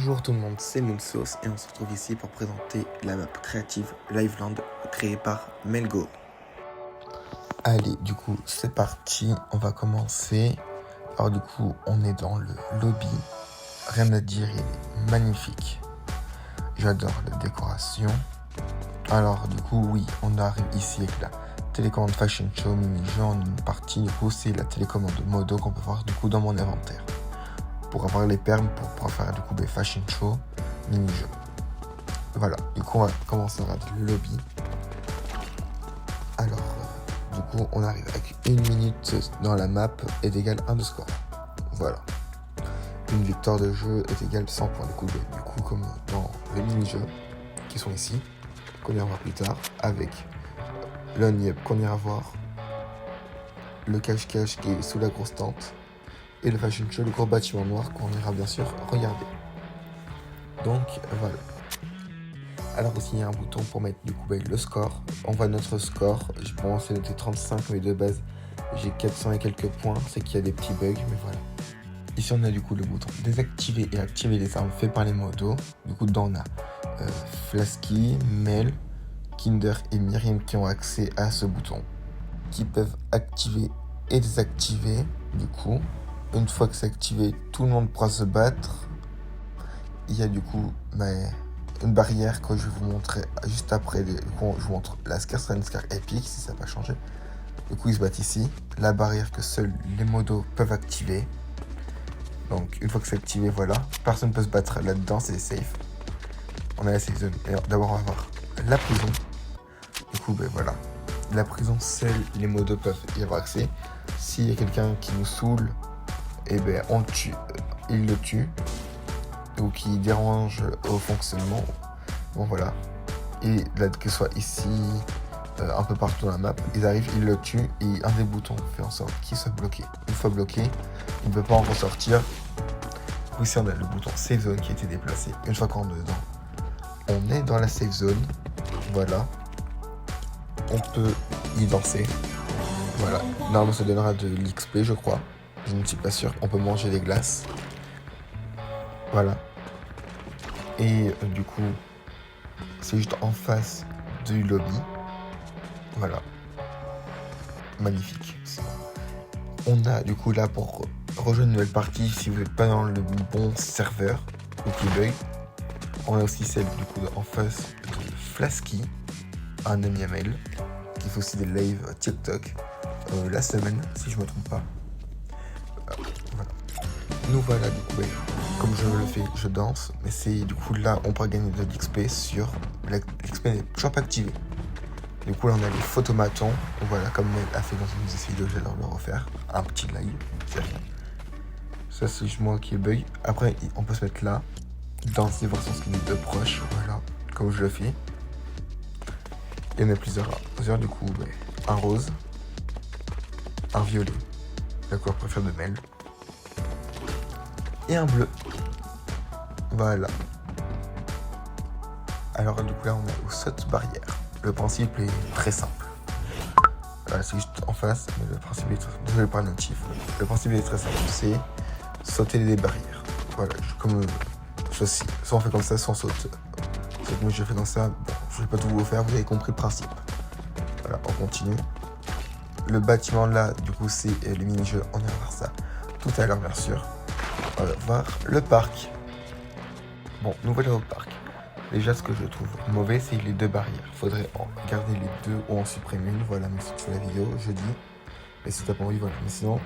Bonjour tout le monde, c'est Moonsos et on se retrouve ici pour présenter la map créative Liveland créée par Melgo. Allez, du coup, c'est parti, on va commencer. Alors du coup, on est dans le lobby. Rien à dire, il est magnifique. J'adore la décoration. Alors du coup, oui, on arrive ici avec la télécommande Fashion Show mini-jeu en une partie. Du coup, c'est la télécommande Modo qu'on peut voir du coup dans mon inventaire. Pour avoir les permes pour pouvoir faire du coup des Fashion Show mini-jeu. Voilà, du coup on va commencer à regarder le lobby. Alors, du coup on arrive avec 1 minute dans la map est égal 1 de score. Voilà. Une victoire de jeu est égale 100 points. Du coup comme dans les mini-jeux qui sont ici, qu'on ira voir plus tard, avec l'oniep qu'on ira voir, le cache-cache qui est sous la grosse tente, et le Fashion Show, le gros bâtiment noir qu'on ira bien sûr regarder. Donc voilà. Alors aussi il y a un bouton pour mettre du coup le score. On voit notre score. Je pense c'est noté 35 mais de base j'ai 400 et quelques points. C'est qu'il y a des petits bugs mais voilà. Ici on a du coup le bouton désactiver et activer les armes faites par les modos. Du coup dedans on a Flasky, Mel, Kinder et Myriam qui ont accès à ce bouton. Qui peuvent activer et désactiver du coup. Une fois que c'est activé, tout le monde pourra se battre. Il y a du coup une barrière que je vais vous montrer juste après. Du coup, je vous montre la Scar Epic si ça n'a pas changé. Du coup, ils se battent ici. La barrière que seuls les modos peuvent activer. Donc, une fois que c'est activé, voilà. Personne ne peut se battre là-dedans, c'est safe. On a la safe zone. D'abord, on va voir la prison. Du coup, voilà. La prison, seuls les modos peuvent y avoir accès. S'il y a quelqu'un qui nous saoule, et on le tue, il le tue, ou qui dérange au fonctionnement. Bon voilà. Et là, que ce soit ici, un peu partout dans la map, ils arrivent, ils le tuent, et un des boutons fait en sorte qu'il soit bloqué. Une fois bloqué, il ne peut pas en ressortir. Ici on a le bouton Safe Zone qui a été déplacé. Une fois qu'on est dedans, on est dans la Safe Zone. Voilà. On peut y danser. Voilà. Normalement ça donnera de l'XP je crois. Je ne suis pas sûr. On peut manger des glaces. Voilà. Et du coup, c'est juste en face du lobby. Voilà. Magnifique. On a du coup là pour rejoindre une nouvelle partie, si vous n'êtes pas dans le bon serveur ou qui bug. On a aussi celle du coup en face de Flasky, un ami à Mail, qui fait aussi des lives TikTok la semaine, si je me trompe pas. Voilà. Nous voilà du coup, comme je le fais, je danse, mais c'est du coup là on pourra gagner de l'XP sur l'XP n'est toujours pas activé. Du coup là on a les photomatons, voilà comme elle a fait dans une des vidéos, j'adore le refaire, un petit live, c'est rien. Ça c'est juste moi qui bug. Après on peut se mettre là, danser, voir son skin de proche, voilà, comme je le fais. Il y en a plusieurs du coup, un rose, un violet, la couleur préférée de Mel, et un bleu. Voilà. Alors du coup là on est au saute barrière. Le principe est très simple. Voilà, c'est juste en face, mais le principe est très simple. Je vais pas notif. Le principe est très simple, c'est sauter les barrières. Voilà, comme ceci. Soit on fait comme ça, soit on saute. C'est que moi je fais comme ça. Bon, je vais pas tout vous faire, vous avez compris le principe. Voilà, on continue. Le bâtiment là, du coup c'est le mini-jeu. On ira voir ça tout à l'heure bien sûr. On va voir le parc. Bon, nous voilà au parc. Déjà, ce que je trouve mauvais, c'est les deux barrières. Faudrait en garder les deux ou en supprimer une. Voilà, mais si tu fais la vidéo, je dis. Et si t'as pas envie, voilà. Mais sinon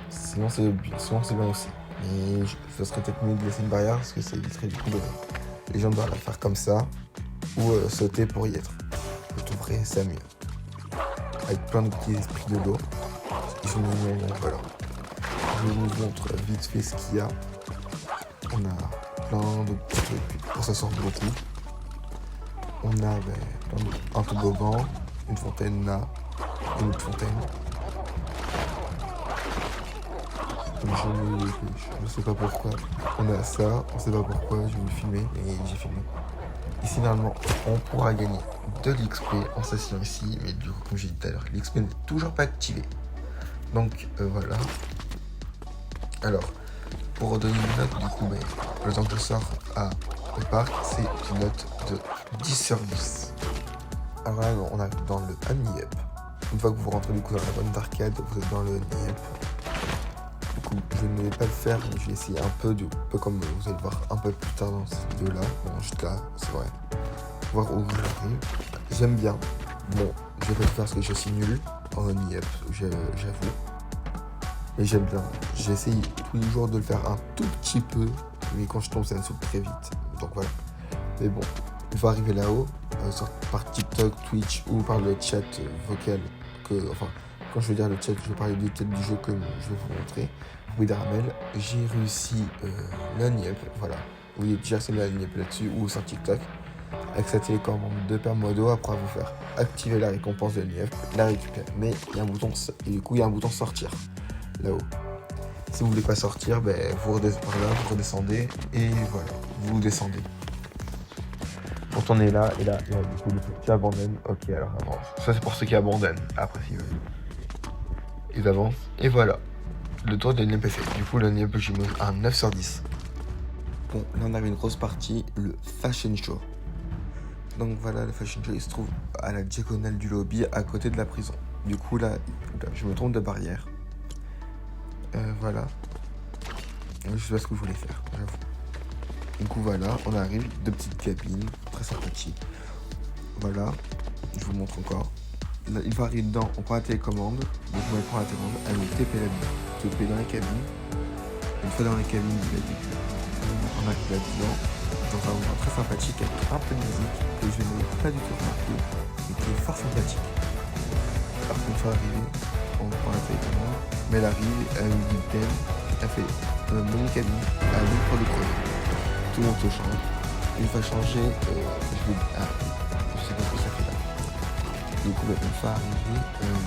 c'est bien. Sinon, c'est bien aussi. Mais ça serait peut-être mieux de laisser une barrière parce que ça éviterait du coup les gens doivent la faire comme ça ou sauter pour y être. Je trouverais ça mieux. Avec plein de petits esprits de l'eau. Ils sont mignons, donc voilà. Je vous montre vite fait ce qu'il y a. On a plein de petits trucs pour s'asseoir beaucoup. On a un toboggan, une fontaine là, une autre fontaine. Je sais pas pourquoi. On a ça, on sait pas pourquoi, je vais le filmer et j'ai filmé. Ici normalement on pourra gagner de l'XP en s'asseyant ici, mais du coup comme j'ai dit tout à l'heure, l'XP n'est toujours pas activé. Donc voilà. Alors, pour redonner une note, du coup, le temps que je sors à au parc, c'est une note de 10 sur 10. Alors là, on arrive dans le Honey Up. Une fois que vous rentrez du coup dans la bande d'arcade, vous êtes dans le Honey Up. Du coup, je ne vais pas le faire, mais je vais essayer un peu comme vous allez le voir un peu plus tard dans cette vidéo-là. Bon, juste là, c'est vrai. Voir où j'arrive. J'aime bien. Bon, je vais pas le faire parce que je suis nul en Honey Up, j'avoue. Mais j'aime bien. J'essaye tous les jours de le faire un tout petit peu, mais quand je tombe, ça me saute très vite. Donc voilà. Mais bon, il faut arriver là-haut, soit par TikTok, Twitch ou par le chat vocal. Enfin, quand je veux dire le chat, je vais parler du chat du jeu que je vais vous montrer. Oui, Daramel, j'ai réussi l'Honey Up. Voilà. Vous voyez déjà c'est l'Honey Up là-dessus ou sur TikTok. Avec sa télécommande de Permodo, après vous faire activer la récompense de l'Honey Up, la récupérer. Mais il y a un bouton, et du coup il y a un bouton sortir là-haut. Si vous voulez pas sortir, ben, vous redescendez et voilà, vous descendez. Quand on est là, et là, du coup, le petit abandonne. Ok, alors avance. Ça, c'est pour ceux qui abandonnent. Après, si ils avancent. Et voilà. Le tour de l'NPC. Du coup, le NPC, j'ai mis un 9 sur 10. Bon, là, on avait une grosse partie, le Fashion Show. Donc voilà, le Fashion Show, il se trouve à la diagonale du lobby, à côté de la prison. Du coup, là je me trompe de barrière. Voilà. Je sais pas ce que je voulais faire, j'avoue. Du coup, voilà, on arrive, 2 petites cabines, très sympathiques. Voilà, je vous montre encore. Là, il faut arriver dedans, on prend la télécommande. Donc, on va prendre la télécommande, elle est TP là-dedans. TP dans la cabine. Une fois dans la cabine, on arrive là-dedans. Dans un endroit très sympathique avec un peu de musique que je n'ai pas du tout remarqué, mais qui est fort sympathique. Alors qu'une fois arrivé, on prend la télécommande, mais elle arrive, elle nous dit thème, elle fait mon cabine, elle nous prend le chrono. Tout le monde se change. Une fois changé, je sais pas ce que ça fait là. Du coup, une fois arrivé,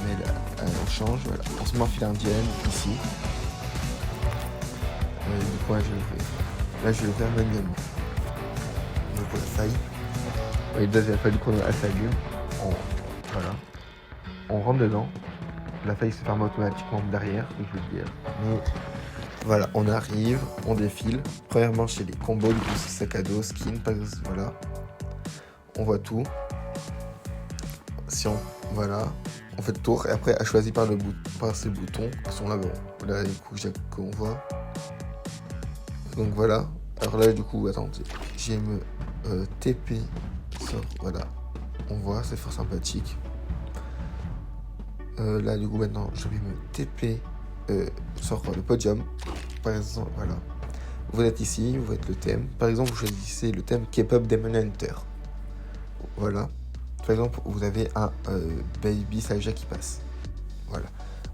mais on change, voilà. On se met en file indienne, ici. Du coup, là, je vais le faire manuellement. Donc voilà, ça y est. Oui, deuxième fois, du coup, elle s'allume. Voilà. On rentre dedans. La faille se ferme automatiquement derrière, je veux dire. Mais voilà, on arrive, on défile. Premièrement, chez les combos, du coup, c'est sac à dos, skin, par exemple, voilà. On voit tout. Voilà, on fait le tour et après, à choisir par ces boutons qui sont là, bon, là, du coup, qu'on voit. Donc voilà. Alors là, du coup, attendez, j'ai me TP sur, voilà. On voit, c'est fort sympathique. Là, du coup, maintenant, je vais me TP sur le podium. Par exemple, voilà. Vous êtes ici, vous êtes le thème. Par exemple, vous choisissez le thème K-pop Demon Hunter. Voilà. Par exemple, vous avez un Baby Saja qui passe. Voilà.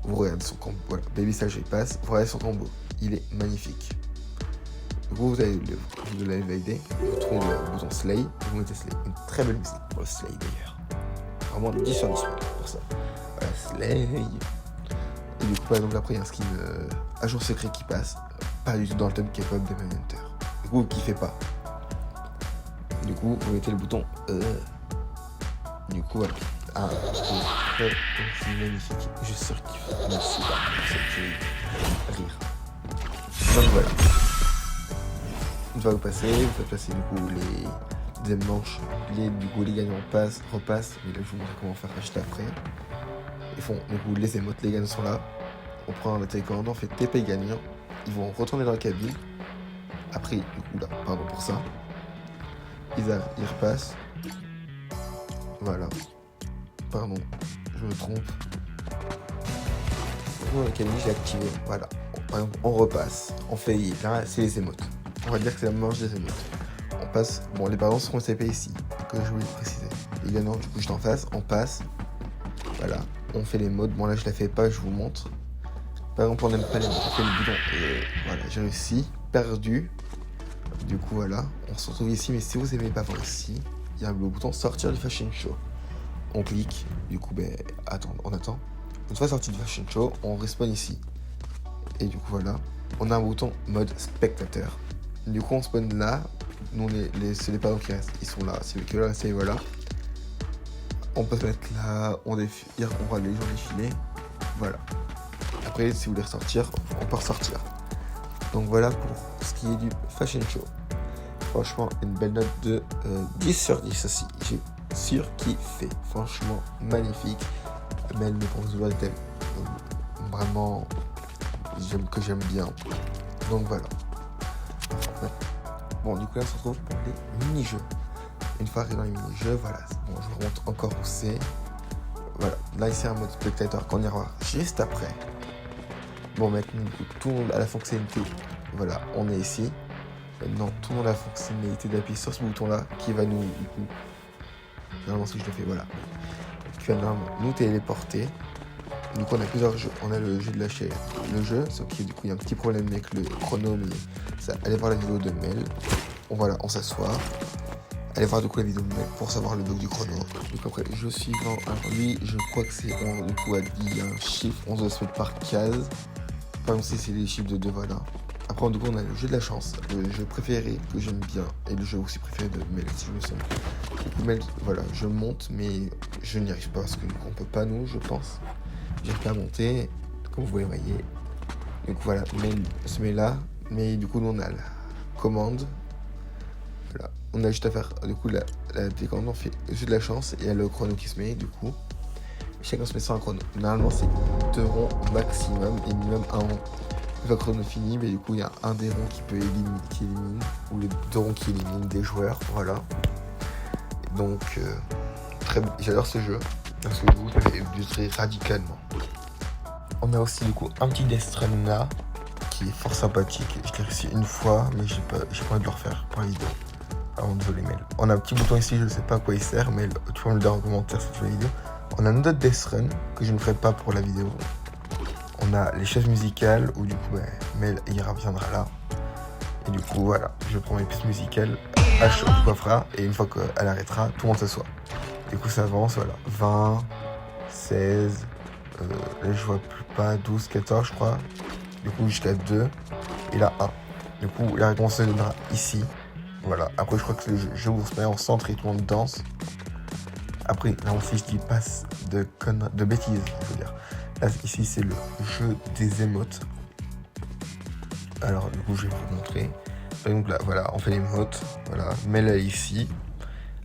Vous regardez son combo. Voilà. Baby Saja il passe. Vous regardez son combo. Il est magnifique. Du coup, vous l'avez validé. Vous trouvez le bouton Slay. Vous mettez Slay. Une très belle musique pour le Slay d'ailleurs. Vraiment 10 sur 10 pour ça. Voilà, Slay. Et du coup, par exemple, après, il y a un skin agent secret qui passe. Pas du tout dans le thème K-pop Demon Hunter. Du coup, vous kiffez pas. Du coup, vous mettez le bouton Du coup, voilà. C'est magnifique. Je surkiffe. Merci pour cette rire. Donc voilà. Une fois que vous passez, vous faites passer du coup les deuxième manche. Du coup, les gagnants repassent. Mais là, je vous montre comment faire juste après. Ils font du coup les émotes, les gagnants sont là. On prend la télécommande, on fait TP gagnant. Ils vont retourner dans la cabine. Après, du coup, là, pardon pour ça. Ils repassent. Voilà. Pardon, je me trompe. La cabine, j'ai activé. Voilà. Par exemple, on repasse. On fait. Là, c'est les émotes. On va dire que c'est la manche des émotes. On passe. Bon, les parents seront CP ici. Que je voulais préciser. Les gagnants, du coup, je t'en face. On passe. Voilà. On fait les modes. Bon, là, je la fais pas. Je vous montre. Par exemple, on n'aime pas les modes. On fait le bouton. Voilà, j'ai réussi. Perdu. Du coup, voilà. On se retrouve ici. Mais si vous n'aimez pas voir ici, il y a le bouton sortir du Fashion Show. On clique, du coup, on attend. Une fois sorti du Fashion Show, on respawn ici. Et du coup, voilà. On a un bouton mode spectateur. Du coup, on spawn là. Nous, c'est les parents qui restent. Ils sont là. C'est que là, c'est voilà. On peut se mettre là. On voit les gens défiler. Voilà. Après, si vous voulez ressortir, on peut ressortir. Donc voilà pour ce qui est du Fashion Show. franchement une belle note de 10 sur 10 aussi. J'ai surkiffé, franchement magnifique. Mel me propose le thème vraiment que j'aime bien. Donc voilà. Bon, du coup là on se retrouve pour les mini-jeux. Une fois arrivé dans les mini-jeux, voilà. Bon, je vous remontre encore où c'est. Voilà, là ici un mode spectateur qu'on ira voir juste après. Bon, maintenant du coup, tout le monde a la fonctionnalité. Voilà, on est ici. Maintenant tout le monde a la fonctionnalité d'appuyer sur ce bouton là qui va nous, du coup, normalement si je le fais, voilà, qui va normalement nous téléporter. Du coup on a plusieurs jeux, on a le jeu de lâcher le jeu, sauf qu'il du coup il y a un petit problème avec le chrono, ça, allez voir la vidéo de Mel. Bon, voilà, on s'assoit. Allez voir du coup la vidéo de Mel pour savoir le bug du chrono. Donc après, jeu suivant, alors lui, je crois que c'est, du coup, il y a un chiffre, on doit se mettre par case. Par exemple, si c'est les chiffres de 2, voilà. Après, du coup, on a le jeu de la chance, le jeu préféré que j'aime bien, et le jeu aussi préféré de Mel, si je me souviens. Du coup, Mel, voilà, je monte, mais je n'y arrive pas, parce que on peut pas, nous, je pense. J'arrive pas à monter, comme vous voyez. Donc voilà, Mel se met là, mais du coup, nous, on a la commande. Voilà, on a juste à faire, du coup, la télécommande, on fait le jeu de la chance, et il y a le chrono qui se met, du coup. Chacun se met sur un chrono. Normalement, c'est 2 ronds maximum, et minimum 1 rond. Une fois que le chrono finit, mais du coup, il y a un des ronds qui élimine, ou les 2 ronds qui éliminent des joueurs, voilà. Et donc, j'adore ce jeu, parce que vous, ça fait illustrer radicalement. On a aussi, du coup, un petit Death Run là, qui est fort sympathique. Je l'ai réussi une fois, mais j'ai pas envie de le refaire pour la vidéo. Avant de voler Mel. On a un petit bouton ici, je ne sais pas à quoi il sert, mais tu peux me le dire en commentaire si tu veux la vidéo. On a un autre Death Run que je ne ferai pas pour la vidéo. On a les chaises musicales où du coup Mel viendra là. Et du coup voilà, je prends mes pistes musicales, H du coiffera, et une fois qu'elle arrêtera, tout le monde s'assoit. Du coup ça avance, voilà. 20, 16, là je vois plus pas, 12, 14 je crois. Du coup jusqu'à 2, et là 1. Du coup la réponse se donnera ici. Voilà, après je crois que le jeu où on se met en centre et tout le monde danse. Après, là aussi je dis passe de bêtises, je veux dire. Là, ici c'est le jeu des émotes. Alors du coup je vais vous montrer. Donc là, voilà, on fait l'émote. Voilà, mets-la ici.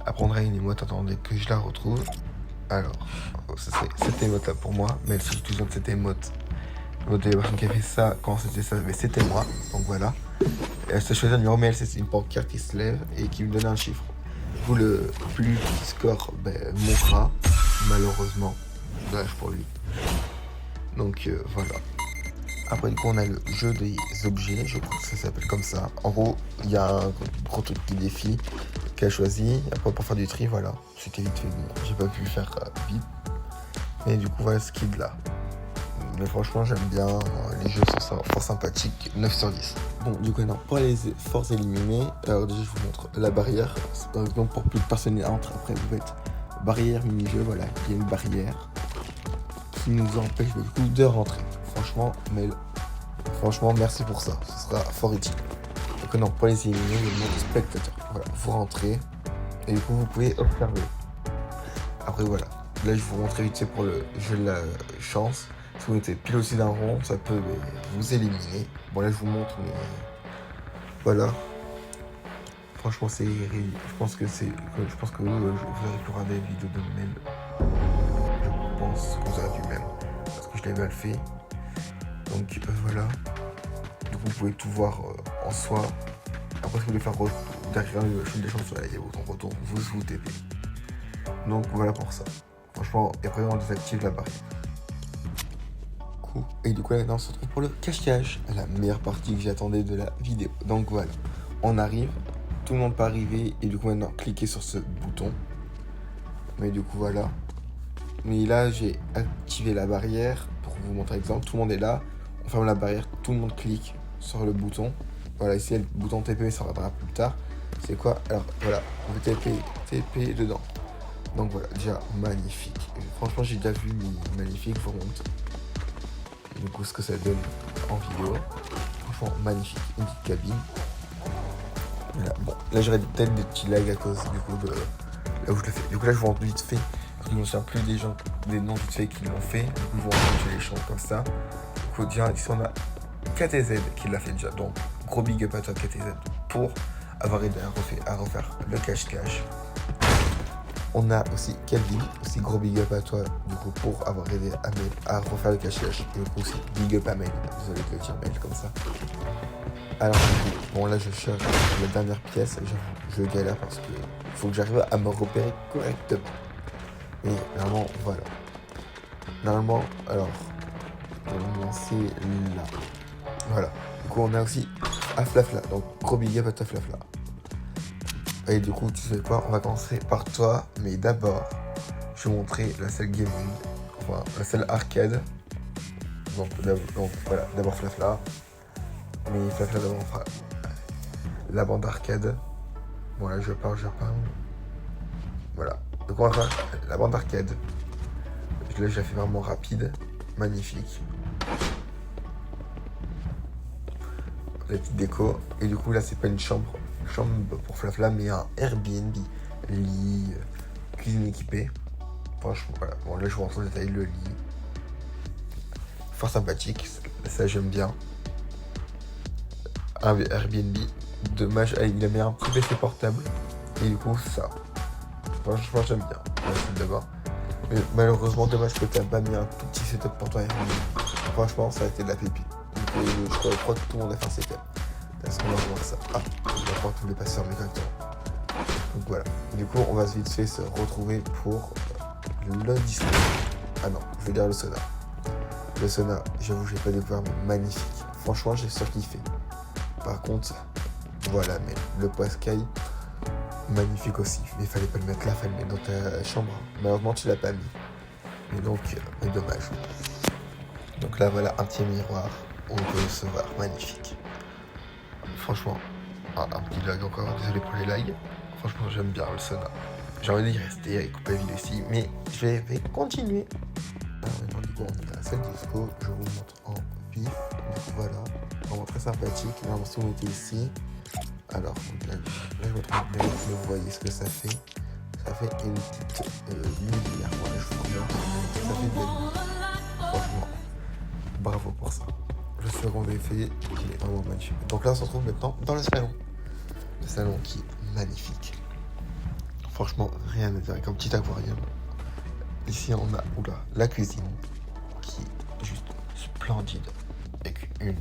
Après on a une émote, attendez que je la retrouve. Alors, ça c'est cette émote là pour moi. Mais si j'ai toujours cette émote. L'autre personne qui a fait ça, quand c'était ça, mais c'était moi. Donc voilà. Ça choisit un numéro, mais c'est une pancarte qui se lève et qui me donne un chiffre. Du coup, le plus petit score montera, malheureusement. Dommage pour lui. Donc voilà. Après, du coup, on a le jeu des objets, je crois que ça s'appelle comme ça. En gros, il y a un gros truc qui défie, qu'elle choisit. Après, pour faire du tri, voilà. C'était vite fait. Bon, j'ai pas pu faire vite. Mais du coup, voilà ce qu'il y a là. Mais franchement, j'aime bien. Les jeux sont fort sympathiques. 9 sur 10. Bon, du coup, non. Pour les forces éliminées, alors déjà, je vous montre la barrière. Par exemple, pour plus de personnes entre, après, vous faites barrière, mini-jeu. Voilà, il y a une barrière qui nous empêche du coup de rentrer. Franchement, merci pour ça. Ce sera fort utile. Donc, non, pour les éliminer, il y a le mode spectateur. Voilà, vous rentrez et du coup, vous pouvez observer. Après, voilà. Là, je vous montre vite fait pour le jeu de la chance. Si vous mettez pile aussi d'un rond, ça peut vous éliminer. Bon, là, je vous montre, mais voilà. Franchement, c'est. Je pense que vous aurez pu regarder la vidéo de Mel. Je pense que vous aurez dû même. Parce que je l'ai mal fait. Donc, voilà. Du coup, vous pouvez tout voir en soi. Après, si vous voulez faire derrière le jeu des chances, il y a votre retour, vous TP. Donc, voilà pour ça. Franchement, et après, on désactive la barrière. Et du coup maintenant on se retrouve pour le cache-cache, la meilleure partie que j'attendais de la vidéo. Donc voilà, on arrive, tout le monde peut arriver et du coup maintenant cliquez sur ce bouton. Mais du coup voilà. Mais là j'ai activé la barrière pour vous montrer l'exemple. Tout le monde est là, on ferme la barrière, tout le monde clique sur le bouton. Voilà, ici il y a le bouton TP, mais ça reviendra plus tard. C'est quoi? Alors voilà, on veut TP dedans. Donc voilà, déjà magnifique. Franchement j'ai déjà vu magnifique, je vous montre. Du coup, ce que ça donne en vidéo. Franchement, magnifique. Une petite cabine. Voilà. Bon, là, j'aurais peut-être des petits lags à cause du coup de là où je le fais. Du coup, là, je vous rends vite fait. Parce que je ne me souviens plus des noms vite fait qui l'ont fait. Du coup, je vous rends les champs comme ça. Du coup, déjà, ici, on a KTZ qui l'a fait déjà. Donc, gros big up à toi, KTZ, pour avoir aidé à refaire le cache-cache. On a aussi Kelvin, aussi gros big up à toi, du coup, pour avoir aidé à refaire le cache-cache. Et du coup aussi, big up à Mail, désolé de le dire Mail comme ça. Alors, bon là je cherche la dernière pièce, je galère parce que faut que j'arrive à me repérer correctement. Et normalement, voilà. Normalement, c'est là. Voilà. Du coup, on a aussi Aflafla, donc gros big up à toi Flafla. Et du coup, tu sais quoi, on va commencer par toi, mais d'abord, je vais montrer la salle gaming, enfin la salle arcade. Donc voilà, d'abord Flafla. Mais Flafla d'abord, enfin, la bande arcade. Bon là, je parle. Voilà. Donc on va faire la bande arcade. Là, je la fais vraiment rapide. Magnifique. La petite déco. Et du coup, là, c'est pas une chambre pour Flafla, mais un Airbnb. Lit, cuisine équipée. Franchement, voilà. Bon, là, je vous rentre en détail le lit. Fort sympathique. Ça, j'aime bien. Un Airbnb. Dommage, il a mis un petit PC portable. Et du coup, ça. Franchement, j'aime bien. Merci d'abord. Mais malheureusement, dommage que t'as pas mis un tout petit setup pour toi. Franchement, ça a été de la pépite. Donc, je crois que tout le monde a fait un setup. Est-ce qu'on va voir ça? Ah, je crois que tous les passeurs mais correctement. Donc voilà. Du coup, on va vite fait se retrouver pour le disco. Ah non, je vais dire le sauna. Le sauna, j'avoue, j'ai pas découvert, mais magnifique. Franchement, j'ai surkiffé. Par contre, voilà, mais le Pascal, magnifique aussi. Mais il fallait pas le mettre là, fallait le mettre dans ta chambre. Malheureusement, tu l'as pas mis. Mais donc, dommage. Donc là, voilà, un petit miroir. On peut se voir, magnifique. Franchement, un petit lag encore, désolé pour les lags. Franchement, j'aime bien le sauna. J'ai envie d'y rester avec Coupe Ville aussi, mais je vais continuer. Alors maintenant, du coup, on est à la salle disco. Je vous montre en vif. Donc voilà, vraiment très sympathique. Là, on était ici. Alors, là, je me trouve bien, vous voyez ce que ça fait. Ça fait une petite lumière. Voilà, je vous remercie. Ça fait de la lumière. Franchement, bravo pour ça. Le second effet, il est vraiment magnifique. Donc là, on se retrouve maintenant dans le salon. Le salon qui est magnifique. Franchement, rien à dire, avec un petit aquarium. Ici, on a la cuisine qui est juste splendide. Avec une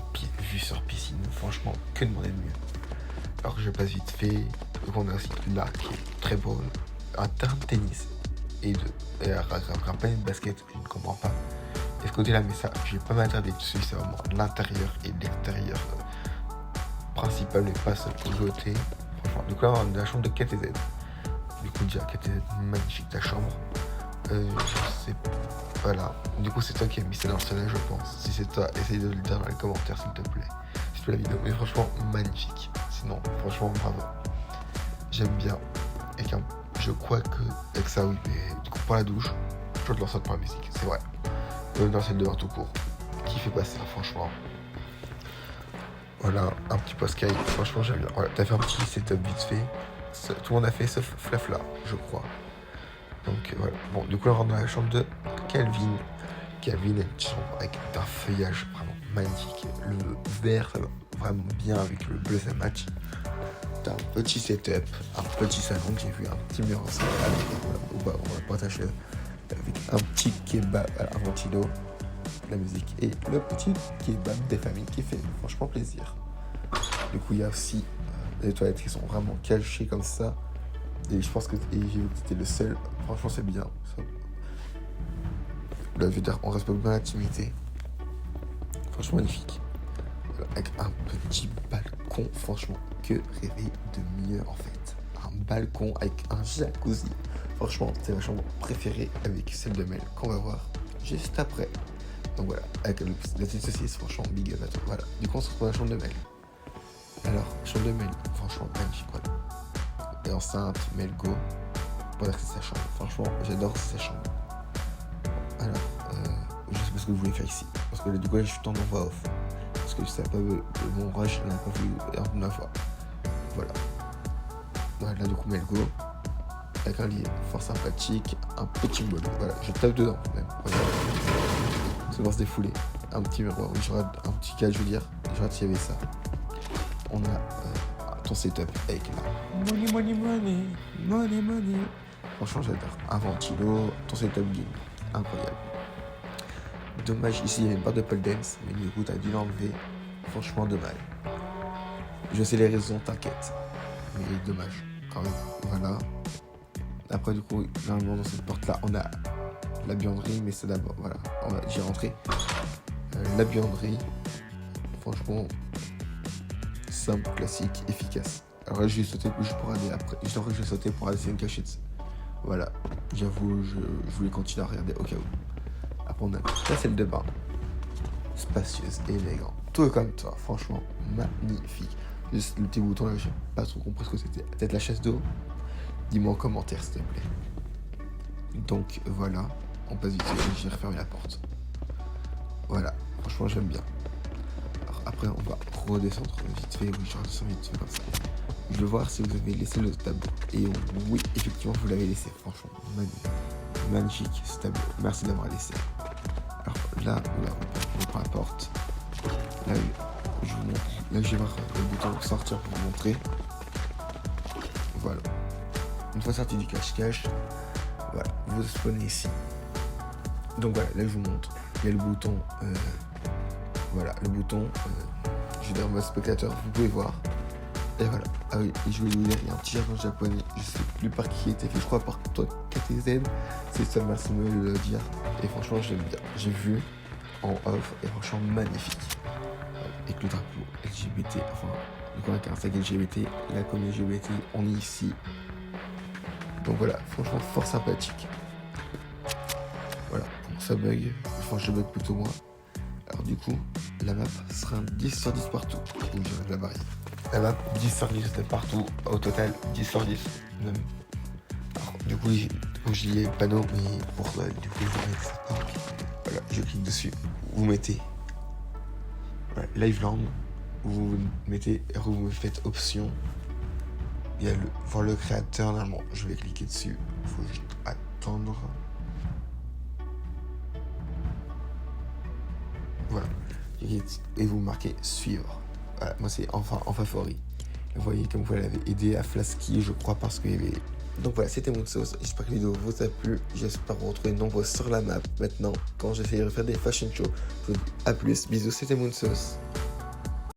vue sur piscine. Franchement, que demander de mieux. Alors que je passe vite fait. Donc on a aussi là qui est très beau. Un terrain de tennis et un panier de basket que je ne comprends pas. Et ce côté-là, mais ça, je vais pas m'attarder dessus. C'est vraiment l'intérieur et l'extérieur principal, mais pas seul côté. Franchement, donc là, on a la chambre de KTZ. Du coup, déjà, KTZ, magnifique ta chambre. Je sais pas là. Du coup, c'est toi qui as mis ça dans le salon, je pense. Si c'est toi, essaye de le dire dans les commentaires, s'il te plaît. Si tu la vidéo. Mais franchement, magnifique. Sinon, franchement, bravo. J'aime bien. Je crois que avec ça, oui, mais du coup, pour la douche, je te lance pour la musique, c'est vrai. Dans celle de tout court. Qui fait passer, franchement. Voilà, un petit post-sky. Franchement, j'aime bien. Voilà, t'as fait un petit setup vite fait. Tout le monde a fait sauf Flafla, je crois. Donc voilà. Bon, du coup, on rentre dans la chambre de Calvin. Calvin est une chambre avec un feuillage vraiment magnifique. Le vert, ça va vraiment bien avec le bleu, ça match. T'as un petit setup, un petit salon. J'ai vu un petit mur en salle. Voilà, on va partager avec un petit kebab, un ventilo, la musique et le petit kebab des familles qui fait franchement plaisir. Du coup, il y a aussi les toilettes qui sont vraiment cachées comme ça. Et je pense que j'ai vu que c'était le seul. Franchement, c'est bien. Ça. Là, je veux dire, on respecte bien l'intimité. Franchement, magnifique. Voilà, avec un petit balcon, franchement, que rêver de mieux en fait. Un balcon avec un jacuzzi. Franchement, c'est ma chambre préférée avec celle de Mel qu'on va voir juste après. Donc voilà, avec la petite saucisse, franchement, big up à toi. Voilà, du coup, on se retrouve dans la chambre de Mel. Alors, chambre de Mel, franchement, magnifique, voilà. Et enceinte, Melgo, pour dire que c'est sa chambre. Franchement, j'adore sa chambre. Alors, je sais pas ce que vous voulez faire ici. Parce que du coup, là, je suis en voix off. Parce que je sais pas, mon rush, je l'ai pas vu une fois. Voilà. Voilà, du coup, Melgo. Avec un lit fort sympathique, un petit bol. Voilà, je tape dedans même. Voilà. Ça va se défouler. Un petit miroir, oui, un petit cas, je veux dire. Genre, s'il y avait ça. On a ton setup avec la money. Franchement, j'adore. Un ventilo, ton setup game, incroyable. Dommage, ici il y a une barre de pole dance, mais du coup t'as dû l'enlever. Franchement, dommage. Je sais les raisons, t'inquiète. Mais dommage, quand même. Voilà. Après, du coup, généralement dans cette porte-là, on a la buanderie, mais c'est d'abord, voilà, j'ai rentré. La buanderie, franchement, simple, classique, efficace. Alors là, je vais sauter juste pour aller après. Juste après, je vais sauter pour aller faire une cachette. Voilà, j'avoue, je voulais continuer à regarder au cas où. Après, on a la salle de bain, spacieuse et élégante. Tout est comme toi, franchement, magnifique. Juste le petit bouton là, j'ai pas trop compris ce que c'était. Peut-être la chasse d'eau. Dis-moi en commentaire, s'il te plaît. Donc voilà, on passe vite, j'ai refermé la porte. Voilà, franchement, j'aime bien. Alors après, on va redescendre vite fait. Oui, je redescends vite fait comme ça. Je veux voir si vous avez laissé le tableau. Et oui, effectivement, vous l'avez laissé. Franchement, magnifique ce tableau. Merci d'avoir laissé. Alors là, on prend la porte. Là, je vous montre. Là, je vais voir le bouton sortir pour vous montrer. Voilà. Une fois sorti du cache-cache, voilà, vous spawnez ici. Donc voilà, là je vous montre. Il y a le bouton, voilà, le bouton, je vais dire mode spectateur, vous pouvez voir. Et voilà, ah oui, et je vais vous dire, il y a un petit jargon japonais, je sais plus par qui était fait, je crois par toi KTZ, c'est ça, merci de me le dire. Et franchement, j'aime bien. J'ai vu en off, et franchement magnifique. Avec le drapeau LGBT, enfin, le hashtag LGBT, la communauté LGBT, on est ici. Donc voilà, franchement fort sympathique. Voilà, bon, ça bug, enfin je bug plutôt moi. Alors du coup, la map sera un 10 sur 10 partout. Donc j'enlève la barrière. La map 10 sur 10 partout, au total 10 sur 10 même. Alors du coup, j'y ai le panneau, mais pour du coup je vais mettre ça. Voilà, je clique dessus, vous mettez voilà, Liveland, vous mettez, vous faites option. Il y a voir le créateur, normalement, je vais cliquer dessus, il faut juste attendre. Voilà, et vous marquez suivre. Voilà, moi c'est enfin en favori. Vous voyez comme vous l'avez aidé à Flasky, je crois, parce qu'il y avait... Donc voilà, c'était mon sauce. J'espère que la vidéo vous a plu. J'espère vous retrouver nombreux sur la map maintenant quand j'essaierai de faire des fashion shows. Je vous dis à plus, bisous, c'était mon sauce.